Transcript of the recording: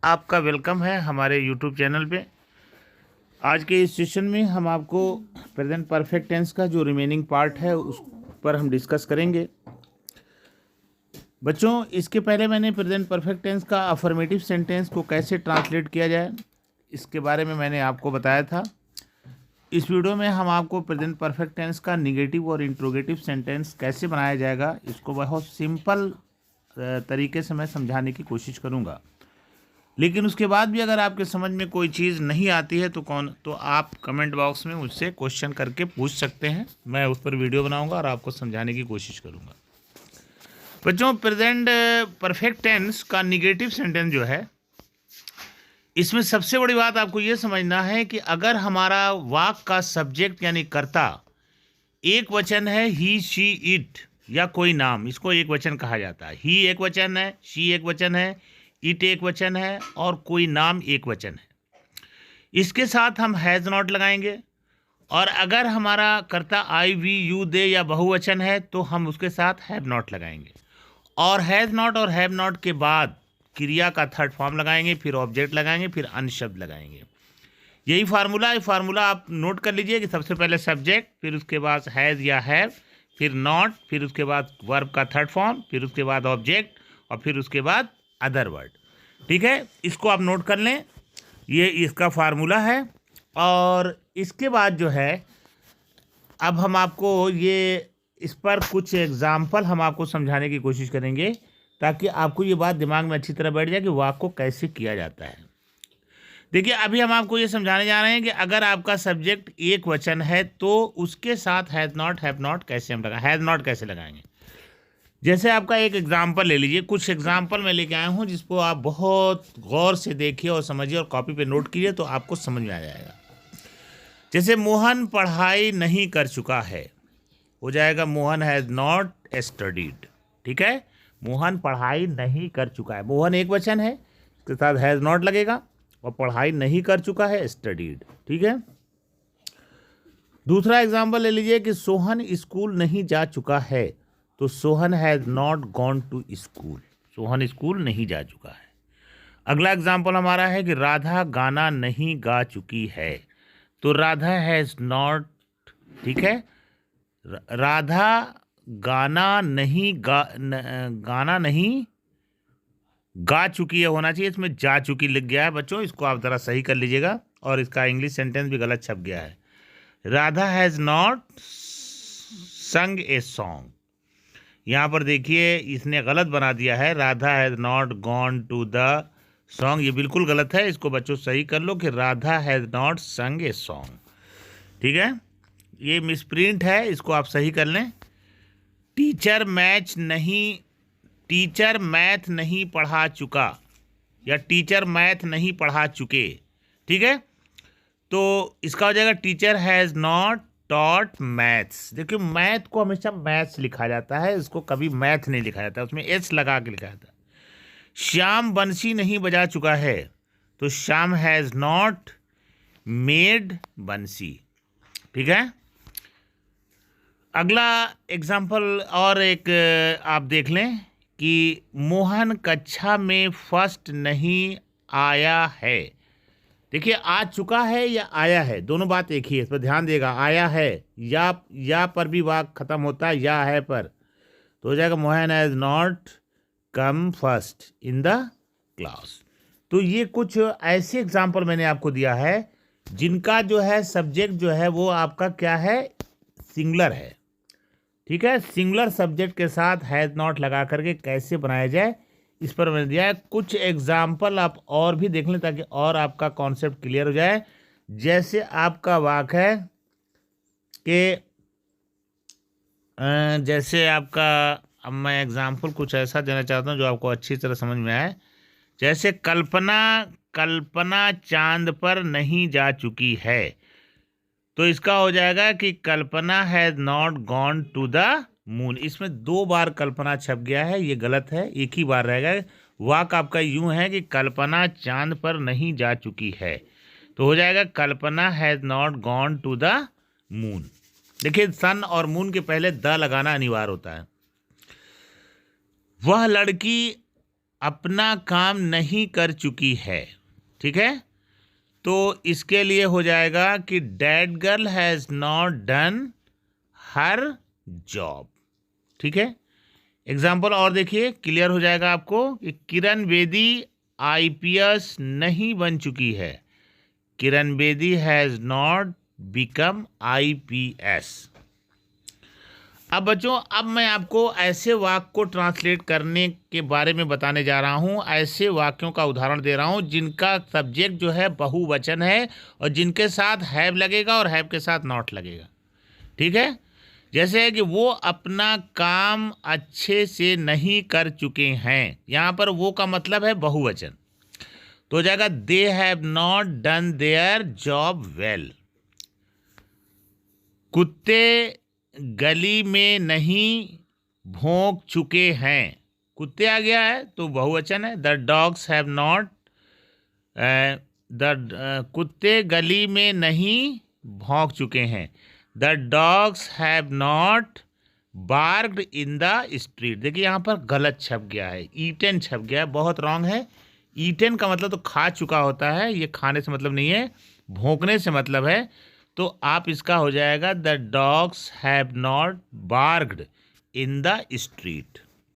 आपका वेलकम है हमारे यूट्यूब चैनल पे। आज के इस सेशन में हम आपको प्रेजेंट परफेक्ट टेंस का जो रिमेनिंग पार्ट है उस पर हम डिस्कस करेंगे। बच्चों, इसके पहले मैंने प्रेजेंट परफेक्ट टेंस का अफर्मेटिव सेंटेंस को कैसे ट्रांसलेट किया जाए इसके बारे में मैंने आपको बताया था। इस वीडियो में हम आपको प्रेजेंट परफेक्ट टेंस का निगेटिव और इंट्रोगेटिव सेंटेंस कैसे बनाया जाएगा इसको बहुत सिंपल तरीके से मैं समझाने की कोशिश करूँगा। लेकिन उसके बाद भी अगर आपके समझ में कोई चीज़ नहीं आती है तो आप कमेंट बॉक्स में मुझसे क्वेश्चन करके पूछ सकते हैं। मैं उस पर वीडियो बनाऊंगा और आपको समझाने की कोशिश करूंगा। बच्चों, प्रेजेंट परफेक्ट टेंस का निगेटिव सेंटेंस जो है, इसमें सबसे बड़ी बात आपको ये समझना है कि अगर हमारा वाक्य का सब्जेक्ट यानी कर्ता एक वचन है, ही शी इट या कोई नाम, इसको एक वचन कहा जाता है। ही एक वचन है, शी एक वचन है, इट एक वचन है और कोई नाम एक वचन है। इसके साथ हम हैज़ नॉट लगाएंगे। और अगर हमारा कर्ता आई वी यू दे या बहुवचन है तो हम उसके साथ हैव नॉट लगाएंगे। और हैज़ नॉट और हैव नॉट के बाद क्रिया का थर्ड फॉर्म लगाएंगे, फिर ऑब्जेक्ट लगाएंगे, फिर अन्य शब्द लगाएंगे। यही फार्मूला आप नोट कर लीजिए कि सबसे पहले सब्जेक्ट, फिर उसके बाद हैज़ या हैव, फिर नॉट, फिर उसके बाद वर्ब का थर्ड फॉर्म, फिर उसके बाद ऑब्जेक्ट और फिर उसके बाद अदर वर्ड। ठीक है, इसको आप नोट कर लें, ये इसका फार्मूला है। और इसके बाद जो है, अब हम आपको ये इस पर कुछ एग्जाम्पल हम आपको समझाने की कोशिश करेंगे ताकि आपको ये बात दिमाग में अच्छी तरह बैठ जाए कि वाक्य को कैसे किया जाता है। देखिए, अभी हम आपको ये समझाने जा रहे हैं कि अगर आपका सब्जेक्ट एक वचन है तो उसके साथ हैज़ नॉट हैव नॉट कैसे हम लगाएं, हैज़ नॉट कैसे लगाएंगे। जैसे आपका एक एग्जाम्पल ले लीजिए, कुछ एग्जाम्पल मैं लेके आया हूँ जिसको आप बहुत गौर से देखिए और समझिए और कॉपी पे नोट कीजिए तो आपको समझ में आ जाएगा। जैसे मोहन पढ़ाई नहीं कर चुका है, हो जाएगा मोहन हैज़ नॉट स्टडीड। ठीक है, मोहन पढ़ाई नहीं कर चुका है, मोहन एक वचन है, इसके साथ हैज़ नॉट लगेगा और पढ़ाई नहीं कर चुका है स्टडीड। ठीक है, दूसरा एग्जाम्पल ले लीजिए कि सोहन स्कूल नहीं जा चुका है, तो Sohan has not gone to school, Sohan school नहीं जा चुका है। अगला एग्जाम्पल हमारा है कि राधा गाना नहीं गा चुकी है, तो राधा हैज़ नॉट, ठीक है, राधा गाना नहीं गा चुकी है होना चाहिए, इसमें जा चुकी लिख गया है बच्चों, इसको आप ज़रा सही कर लीजिएगा। और इसका इंग्लिश सेंटेंस भी गलत छप गया है। राधा हैज़ नॉट संग ए सॉन्ग, यहाँ पर देखिए इसने गलत बना दिया है, Radha has not gone to the song, ये बिल्कुल गलत है। इसको बच्चों सही कर लो कि राधा हैज़ नॉट संग ए सॉन्ग। ठीक है, ये मिसप्रिंट है, इसको आप सही कर लें। टीचर मैथ नहीं पढ़ा चुका या टीचर मैथ नहीं पढ़ा चुके। ठीक है, तो इसका हो जाएगा teacher has not taught maths. देखिए, मैथ को हमेशा मैथ्स लिखा जाता है, इसको कभी मैथ नहीं लिखा जाता, उसमें एच लगा के लिखा जाता है। श्याम बंसी नहीं बजा चुका है, तो श्याम हैज़ नॉट मेड बंसी। ठीक है, अगला एग्जाम्पल और एक आप देख लें कि मोहन कक्षा में फर्स्ट नहीं आया है। देखिए, आ चुका है या आया है, दोनों बात एक ही है, इस पर ध्यान देगा। आया है या पर भी वाक्य खत्म होता है या है पर, तो हो जाएगा Mohan has not come first in the class. तो ये कुछ ऐसे एग्जाम्पल मैंने आपको दिया है जिनका जो है सब्जेक्ट जो है वो आपका क्या है, सिंगुलर है। ठीक है, सिंगुलर सब्जेक्ट के साथ हैज़ नॉट लगा करके कैसे बनाया जाए इस पर मैंने दिया है। कुछ एग्जाम्पल आप और भी देख लें ताकि और आपका कॉन्सेप्ट क्लियर हो जाए। जैसे आपका वाक्य है कि जैसे आपका, अब मैं एग्जाम्पल कुछ ऐसा देना चाहता हूँ जो आपको अच्छी तरह समझ में आए। जैसे कल्पना चांद पर नहीं जा चुकी है, तो इसका हो जाएगा कि Kalpana has not gone to the moon. इसमें दो बार कल्पना छप गया है, ये गलत है, एक ही बार रहेगा। वाक्य आपका यूं है कि कल्पना चांद पर नहीं जा चुकी है, तो हो जाएगा Kalpana has not gone to the moon. देखिए, सन और मून के पहले द लगाना अनिवार्य होता है। वह लड़की अपना काम नहीं कर चुकी है। ठीक है, तो इसके लिए हो जाएगा कि that girl has not done her job. ठीक है, एग्जाम्पल और देखिए, क्लियर हो जाएगा आपको कि किरण बेदी आईपीएस नहीं बन चुकी है। Kiran Bedi has not become IPS. अब बच्चों, अब मैं आपको ऐसे वाक्य को ट्रांसलेट करने के बारे में बताने जा रहा हूँ। ऐसे वाक्यों का उदाहरण दे रहा हूँ जिनका सब्जेक्ट जो है बहुवचन है और जिनके साथ हैव लगेगा और हैव के साथ नॉट लगेगा। ठीक है, जैसे है कि वो अपना काम अच्छे से नहीं कर चुके हैं। यहाँ पर वो का मतलब है बहुवचन, तो हो जाएगा they have not done their job well. कुत्ते गली में नहीं भौंक चुके हैं। कुत्ते आ गया है तो बहुवचन है। द डॉग्स हैव नॉट, कुत्ते गली में नहीं भौंक चुके हैं। The dogs have not barked in the street. देखिए यहाँ पर गलत छप गया है, ईटन छप गया है, बहुत रॉन्ग है। ईटन का मतलब तो खा चुका होता है, ये खाने से मतलब नहीं है, भौंकने से मतलब है। तो आप इसका हो जाएगा the dogs have not barked in the street.